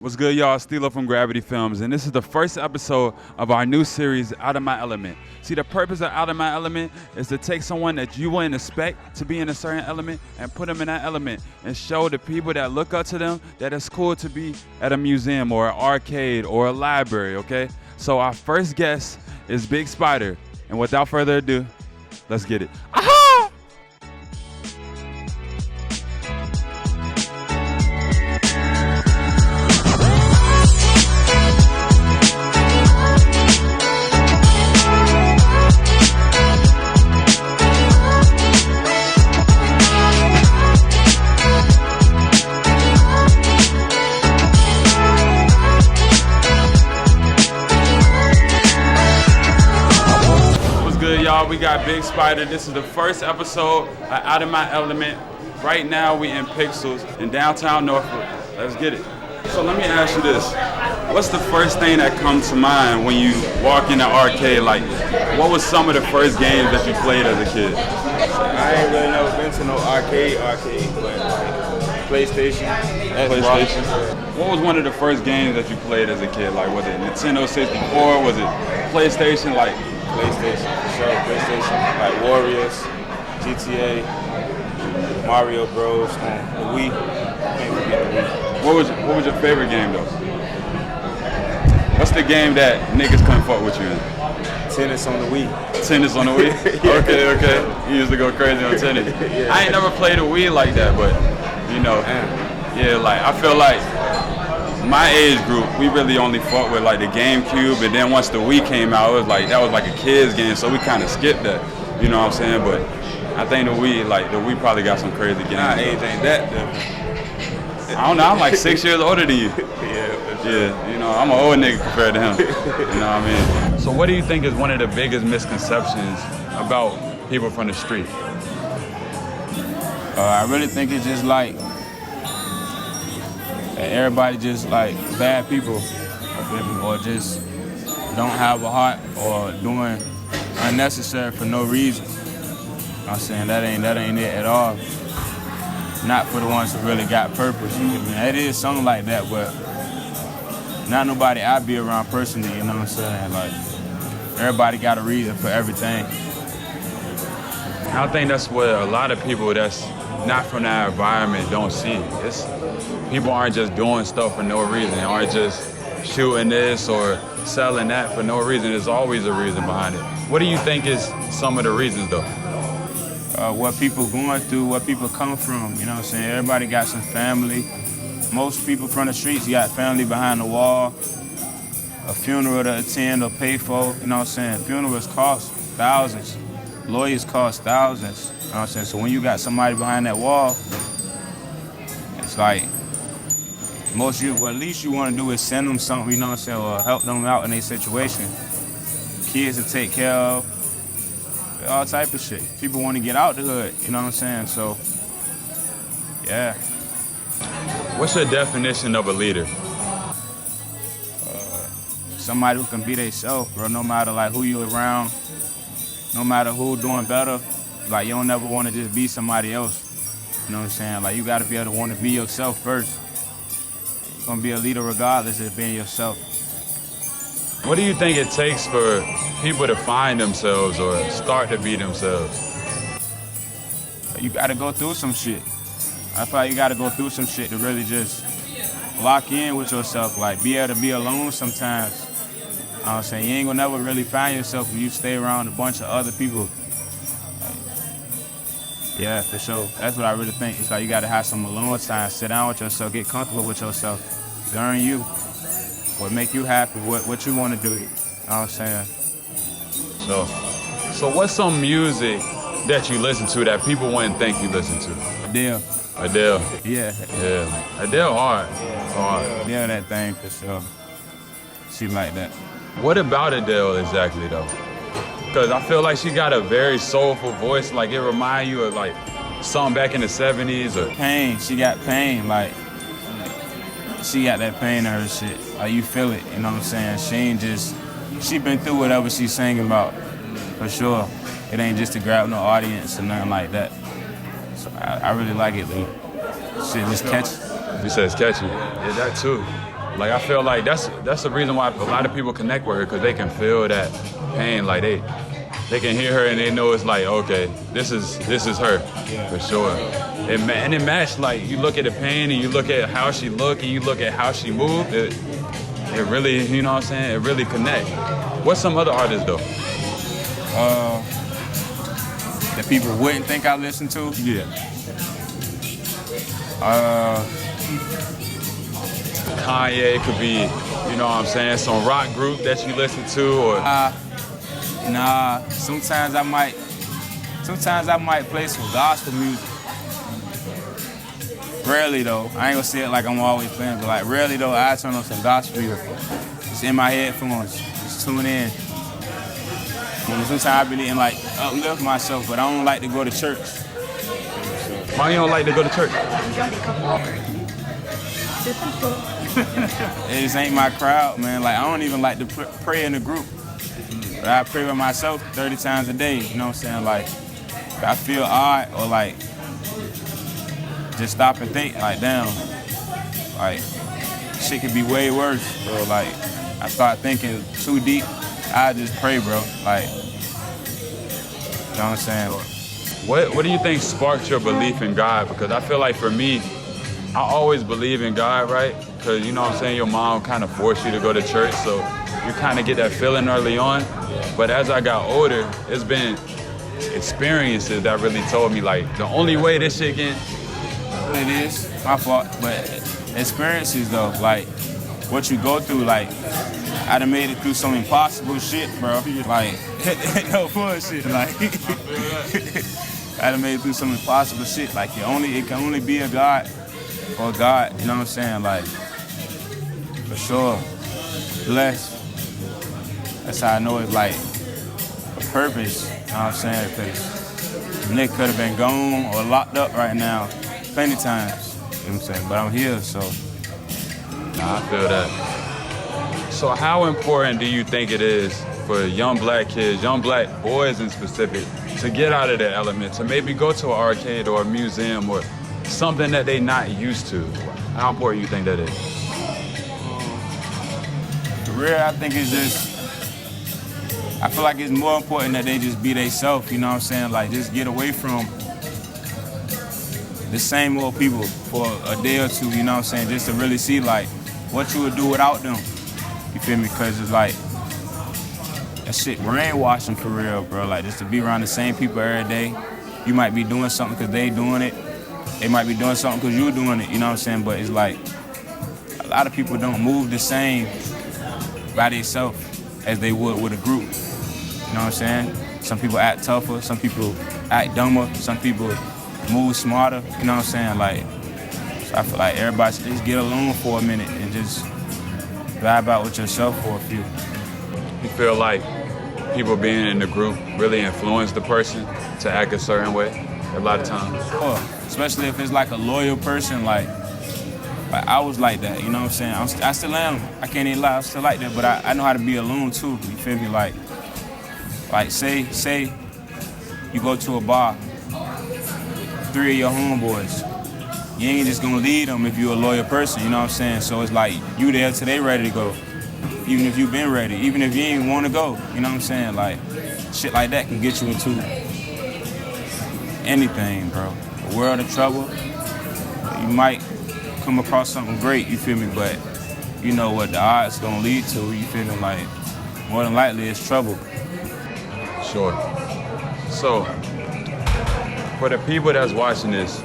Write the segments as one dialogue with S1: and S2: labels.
S1: What's good, y'all? Steelo from Gravity Films, and this is the first episode of our new series, Out of My Element. See, the purpose of Out of My Element is to take someone that you wouldn't expect to be in a certain element and put them in that element and show the people that look up to them that it's cool to be at a museum or an arcade or a library, okay? So our first guest is Big Spider, and without further ado, let's get it. Aha! We got Big Spider. This is the first episode of Out of My Element. Right now we in Pixels in downtown Norfolk. Let's get it. So let me ask you this. What's the first thing that comes to mind when you walk in the arcade? Like, what was some of the first games that you played as a kid?
S2: I ain't really never been to no arcade, but like PlayStation.
S1: What was one of the first games that you played as a kid? Like, was it Nintendo 64? Was it PlayStation? Like,
S2: PlayStation, for sure. PlayStation, like Warriors, GTA, Mario Bros, and the Wii. Can't forget the Wii.
S1: What was your favorite game though? What's the game that niggas couldn't fuck with you in?
S2: Tennis on the Wii.
S1: Tennis on the Wii?
S2: Yeah.
S1: Okay. You used to go crazy on tennis.
S2: Yeah.
S1: I ain't never played a Wii like that, but you know, yeah, like I feel like my age group, we really only fought with like the GameCube, and then once the Wii came out, it was like that was like a kid's game, so we kind of skipped that. You know what I'm saying? But I think the Wii probably got some crazy games.
S2: Nah, age ain't that though.
S1: I don't know. I'm like 6 years older than you.
S2: Yeah.
S1: Yeah. You know, I'm an old nigga compared to him. You know what I mean? So what do you think is one of the biggest misconceptions about people from the street?
S3: I really think it's just like everybody just like bad people, or just don't have a heart, or doing unnecessary for no reason. I'm saying that ain't it at all. Not for the ones who really got purpose. I mean, it is something like that, but not nobody I be around personally. You know what I'm saying? Like everybody got a reason for everything.
S1: I think that's what a lot of people that's not from that environment don't see. People aren't just doing stuff for no reason. They aren't just shooting this or selling that for no reason. There's always a reason behind it. What do you think is some of the reasons though?
S3: What people going through, what people come from, you know what I'm saying? Everybody got some family. Most people from the streets got family behind the wall, a funeral to attend or pay for, you know what I'm saying? Funerals cost thousands, lawyers cost thousands, you know what I'm saying? So when you got somebody behind that wall, it's like, at least you want to do is send them something, you know what I'm saying, or help them out in their situation. Kids to take care of, all type of shit. People want to get out the hood, you know what I'm saying? So, yeah.
S1: What's your definition of a leader?
S3: Somebody who can be themselves, bro, no matter like who you around, no matter who doing better, like you don't never want to just be somebody else. You know what I'm saying? Like you gotta be able to want to be yourself first. You're gonna be a leader regardless of being yourself.
S1: What do you think it takes for people to find themselves or start to be themselves?
S3: You gotta go through some shit. I feel like you gotta go through some shit to really just lock in with yourself, like be able to be alone sometimes. You know what I'm saying? You ain't gonna never really find yourself when you stay around a bunch of other people. Yeah, for sure. That's what I really think. It's like you gotta have some alone time, sit down with yourself, get comfortable with yourself, learn you, what make you happy, what you wanna do. You know what I'm saying?
S1: So what's some music that you listen to that people wouldn't think you listen to? Adele.
S3: Yeah.
S1: Adele hard.
S3: Yeah, that thing for sure. She like that.
S1: What about Adele exactly though? Because I feel like she got a very soulful voice. Like it remind you of like something back in the 70s or
S3: pain. She got pain. Like she got that pain in her shit. Like you feel it. You know what I'm saying? She been through whatever she's singing about, for sure. It ain't just to grab no audience or nothing like that. So I really like it, though. Shit just catchy.
S1: You said it's catchy. Yeah, that too. Like I feel like that's the reason why a lot of people connect with her, because they can feel that pain. Like they can hear her and they know it's like, okay, this is her for sure. And it matched, like you look at the pain and you look at how she looked and you look at how she moved. It really, you know what I'm saying? It really connect. What's some other artists though?
S3: That people wouldn't think I listen to.
S1: Yeah. Kanye could be, you know what I'm saying, some rock group that you listen to, or
S3: Nah. Sometimes I might play some gospel music. Rarely though. I ain't gonna say it like I'm always playing, but like rarely though, I turn on some gospel music. It's in my headphones. Just tune in. And sometimes I be needing like uplift myself, but I don't like to go to church.
S1: why you don't like to go to church?
S3: It just ain't my crowd, man. Like I don't even like to pray in a group. But I pray with myself 30 times a day, you know what I'm saying? Like, if I feel odd or like, just stop and think, like, damn, like, shit could be way worse, bro. Like, I start thinking too deep, I just pray, bro. Like, you know what I'm saying?
S1: What do you think sparked your belief in God? Because I feel like for me, I always believe in God, right? Because, you know what I'm saying, your mom kind of forced you to go to church, so you kind of get that feeling early on. But as I got older, it's been experiences that really told me, like, the only way this shit can...
S3: It is, my fault, but experiences, though, like, what you go through, like, I done made it through some impossible shit, bro. Like, no bullshit, like, I done made it through some impossible shit. Like, it can only be a God or God, you know what I'm saying? Like, for sure, blessed. That's how I know it's like a purpose, you know what I'm saying? Because Nick could have been gone or locked up right now plenty times, you know what I'm saying? But I'm here, so.
S1: Nah, I feel that. So how important do you think it is for young black kids, young black boys in specific, to get out of their element, to maybe go to an arcade or a museum or something that they're not used to? How important do you think that is?
S3: For real, I think it's just, I feel like it's more important that they just be themselves, you know what I'm saying? Like, just get away from the same old people for a day or two, you know what I'm saying? Just to really see, like, what you would do without them, you feel me? Because it's like, that shit brainwashing for real, bro. Like, just to be around the same people every day. You might be doing something because they doing it. They might be doing something because you doing it, you know what I'm saying? But it's like, a lot of people don't move the same by themselves as they would with a group. You know what I'm saying? Some people act tougher, some people act dumber, some people move smarter, you know what I'm saying? Like, so I feel like everybody should just get alone for a minute and just vibe out with yourself for a few.
S1: You feel like people being in the group really influence the person to act a certain way a lot of times?
S3: Especially if it's like a loyal person, like I was like that, you know what I'm saying? I still am. I can't even lie, I'm still like that, but I know how to be alone too, you feel me? Like say you go to a bar, 3 of your homeboys, you ain't just gonna lead them if you're a loyal person, you know what I'm saying? So it's like, you there till they ready to go, even if you've been ready, even if you ain't wanna go, you know what I'm saying? Like, shit like that can get you into anything, bro. A world of trouble, you might come across something great, you feel me? But you know what the odds gonna lead to, you feel me? Like, more than likely it's trouble.
S1: Sure. So, for the people that's watching this,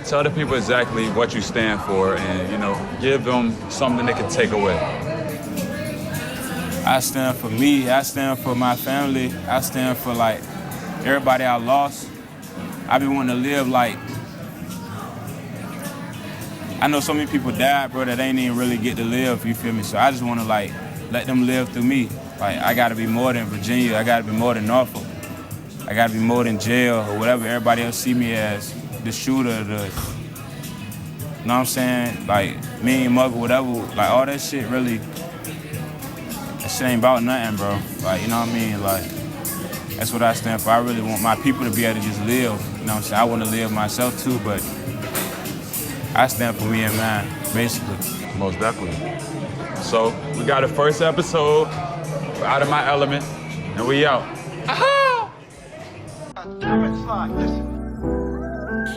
S1: tell the people exactly what you stand for and, you know, give them something they can take away.
S3: I stand for me, I stand for my family, I stand for, like, everybody I lost. I been wanting to live like, I know so many people died, bro, that ain't even really get to live, you feel me? So I just want to, like, let them live through me. Like, I got to be more than Virginia, I got to be more than Norfolk. I got to be more than jail or whatever everybody else see me as, the shooter, you know what I'm saying? Like, mean mugger, whatever, like, all that shit really, that shit ain't about nothing, bro. Like, you know what I mean? Like, that's what I stand for. I really want my people to be able to just live, you know what I'm saying? I want to live myself too, but I stand for me and mine, basically.
S1: Most definitely. So we got a first episode Out of My Element, and we out.
S4: Damn it, Sly, listen.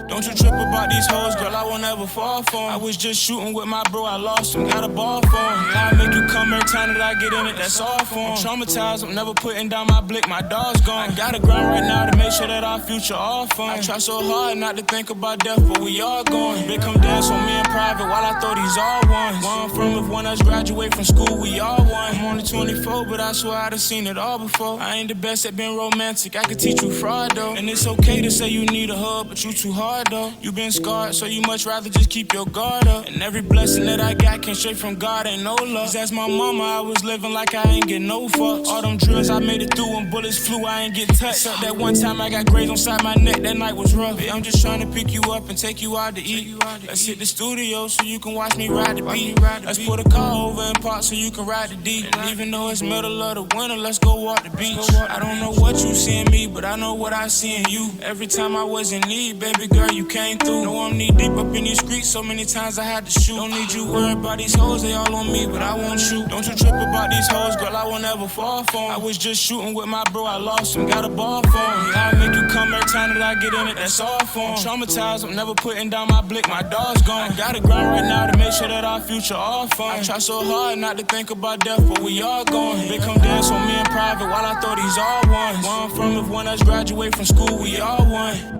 S3: Don't you trip about these hoes, girl, I won't ever fall for 'em. I was just shooting with my bro, I lost him, got a ball for him. I make you come every time that I get in it, that's all for him. I'm traumatized, I'm never putting down my blick, my dog's gone. I gotta grind right now to make sure that our future all fun. I try so hard not to think about death, but we all going. They come dance on me in private while I throw these all ones. Where I'm from, if one of us graduate from school, we all won. I'm only 24, but I swear I'd have seen it all before. I ain't the best at being romantic, I could teach you fraud though. And it's okay to say you need a hug, but you too hard though. You been scarred, so you much rather just keep your guard up. And every blessing that I got came straight from God, ain't no luck. 'Cause as my mama, I was living like I ain't get no fucks. All them drills I made it through when bullets flew, I ain't get touched. Except that one time I got grazed on side my neck, that night was rough. Hey, I'm just trying to pick you up and take you out to eat. Let's hit the studio so you can watch me ride the beat. Let's put a car over and park so you can ride the deep. And even though it's middle of the winter, let's go walk the beach. I don't know what you see in me, but I know what I see in you. Every time I was in need, baby girl, you came through. Know I'm knee deep up in these streets, so many times I had to shoot. Don't need you worried about these hoes, they all on me, but I won't shoot. Don't you trip about these hoes, girl, I won't ever fall for 'em. I was just shooting with my bro, I lost him, got a ball for him. I make you come every time that I get in it, that's all for him. I'm traumatized, I'm never putting down my blick, my dog's gone. I gotta grind right now to make sure that our future all fun. I try so hard not to think about death, but we all going. They come dance on me in private while I throw these all ones. Where I'm from, if one of us graduate from school, we all won.